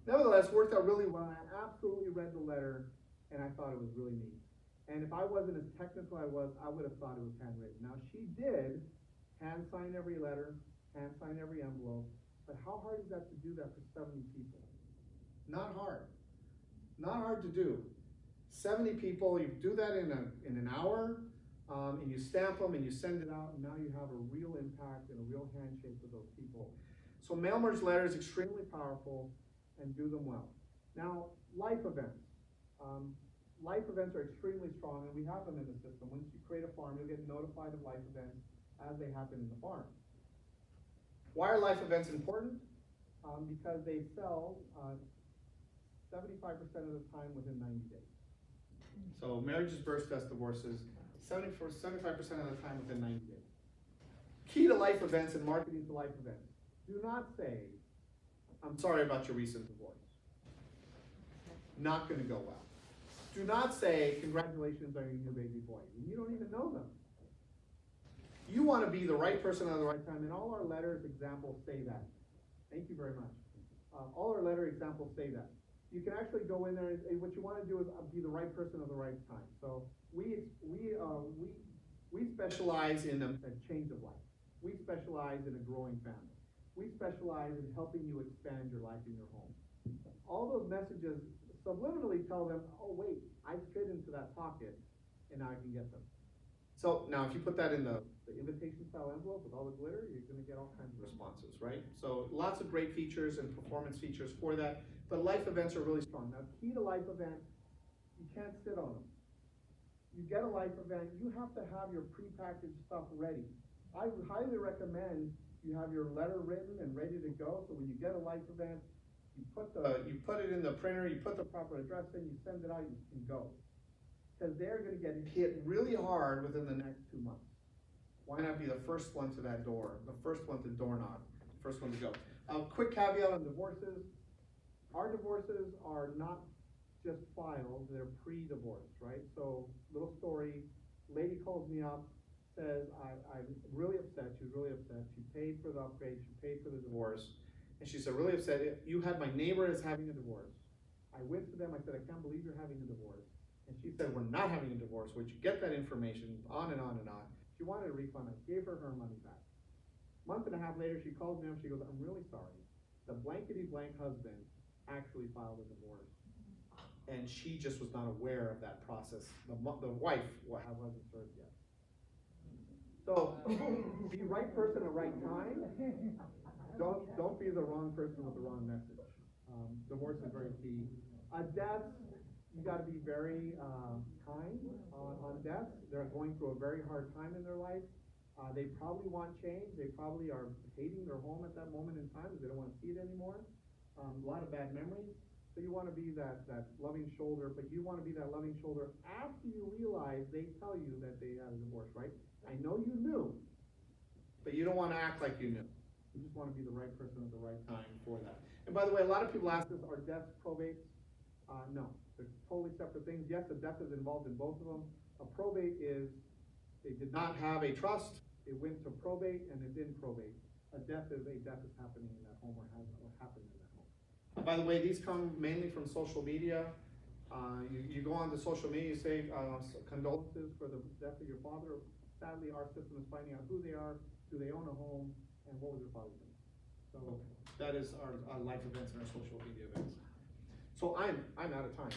Nevertheless, worked out really well. I absolutely read the letter, and I thought it was really neat. And if I wasn't as technical as I was, I would have thought it was handwritten. Now, she did hand sign every letter, hand sign every envelope, but how hard is that to do that for 70 people? Not hard. Not hard to do. 70 people, you do that in an hour, and you stamp them and you send it out, and now you have a real impact and a real handshake with those people. So mail merge letters, extremely powerful, and do them well. Now, life events. Life events are extremely strong, and we have them in the system. Once you create a farm, you'll get notified of life events as they happen in the farm. Why are life events important? Because they sell 75% of the time within 90 days. So marriages, births, deaths, divorces, 75% of the time within 90 days. Key to life events and marketing to life events. Do not say, I'm sorry about your recent divorce. Not gonna go well. Do not say, congratulations on your new baby boy. You don't even know them. You wanna be the right person at the right time, and all our letters examples say that. Thank you very much. All our letter examples say that. You can actually go in there, and what you want to do is be the right person at the right time. So we specialize in a change of life. We specialize in a growing family. We specialize in helping you expand your life in your home. All those messages subliminally tell them, oh wait, I fit into that pocket, and now I can get them. So now if you put that in the invitation style envelope with all the glitter, you're gonna get all kinds of responses, right? So lots of great features and performance features for that, but life events are really strong. Now, key to life event, you can't sit on them. You get a life event, you have to have your prepackaged stuff ready. I would highly recommend you have your letter written and ready to go, so when you get a life event, you put it in the printer, you put the proper address in, you send it out, you can go. Because they're gonna get hit really hard within the next 2 months. Why not be the first one to that door, the first one to door knock, first one to go? Quick caveat on divorces. Our divorces are not just filed, they're pre-divorce, right? So, little story, lady calls me up, says, I'm really upset, she was really upset, she paid for the upgrade, she paid for the divorce, and she said, really upset, you had my neighbor is having a divorce. I went to them, I said, I can't believe you're having a divorce. And she said, we're not having a divorce, would you get that information, on and on and on. She wanted a refund, I gave her money back. Month and a half later, she calls me up, she goes, I'm really sorry. The blankety blank husband actually filed a divorce. And she just was not aware of that process. The wife wasn't served yet. So, be right person at right time. Don't be the wrong person with the wrong message. Divorce is very key. Deaths, you gotta be very kind on deaths. They're going through a very hard time in their life. They probably want change. They probably are hating their home at that moment in time because they don't wanna see it anymore. A lot of bad memories. So you wanna be that loving shoulder, but you wanna be that loving shoulder after you realize they tell you that they had a divorce, right? I know you knew, but you don't wanna act like you knew. You just wanna be the right person at the right time for that. And by the way, a lot of people ask us, are deaths probates? No, they're totally separate things. Yes, a death is involved in both of them. A probate is, they did not have a trust, it went to probate and it didn't probate. A death is happening in that home or happened in that home. By the way, these come mainly from social media. You go on to social media, you say condolences for the death of your father. Sadly, our system is finding out who they are, do they own a home, and what was their father's name. So that is our life events and our social media events. So I'm out of time.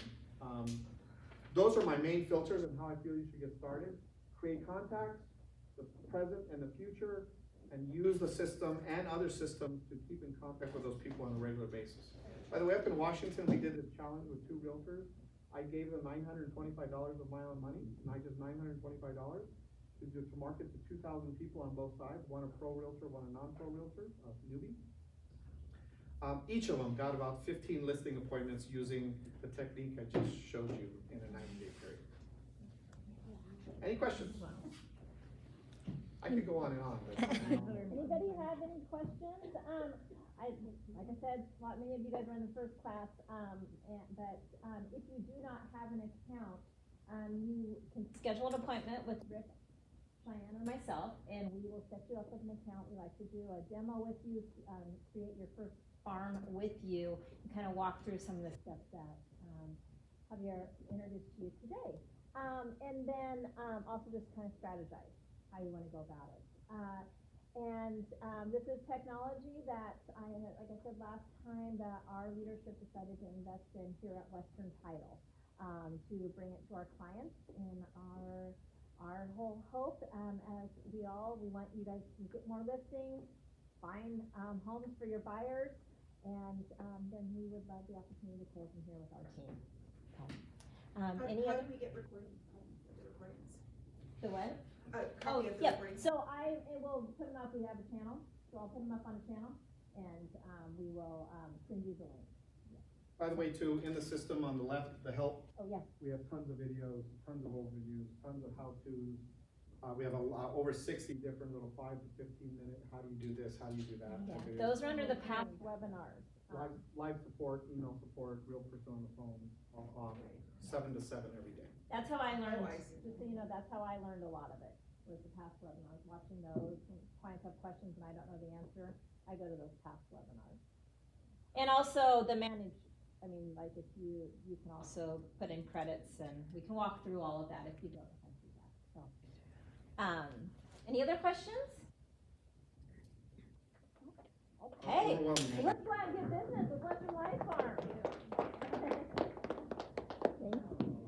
Those are my main filters and how I feel you should get started. Create contacts, the present and the future, and use the system and other systems to keep in contact with those people on a regular basis. By the way, up in Washington, we did this challenge with 2 realtors. I gave them $925 of my own money, and I just $925 to market to 2,000 people on both sides, one a pro realtor, one a non-pro realtor, a newbie. Each of them got about 15 listing appointments using the technique I just showed you in a 90-day period. Any questions? I could go on and on. But, Anybody have any questions? Like I said, many of you guys are in the first class, but if you do not have an account, you can schedule an appointment with Rick, Cheyenne, or myself, and we will set you up with an account. We like to do a demo with you, create your first farm with you, and kind of walk through some of the steps that Xavier introduced to you today. And then also just kind of strategize how you want to go about it. This is technology that like I said last time, that our leadership decided to invest in here at Western Title to bring it to our clients. And our whole hope, as we want you guys to get more listings, find homes for your buyers, and then we would love the opportunity to close them here with our team. How do we get recordings? The what? Copy of the Yep. recordings. So I will put them up. We have a channel, so I'll put them up on a channel, and we will send you the link. by the way, too, in the system on the left, the help, Oh, yeah. we have tons of videos, tons of overviews, tons of how-tos. We have over 60 different little 5 to 15-minute, how do you do this, how do you do that. Yeah. videos. Those are under the past webinars. Live support, email support, real person on the phone, 7 to 7 every day. That's how I learned, Oh, I see. just so you know, that's how I learned a lot of it, was the past webinars, watching those. When clients have questions and I don't know the answer, I go to those past webinars. And also the like if you can also put in credits, and we can walk through all of that if you don't know how to do that. So, any other questions? Okay, Overwhelming. let's go out and get business with Western Life Farm.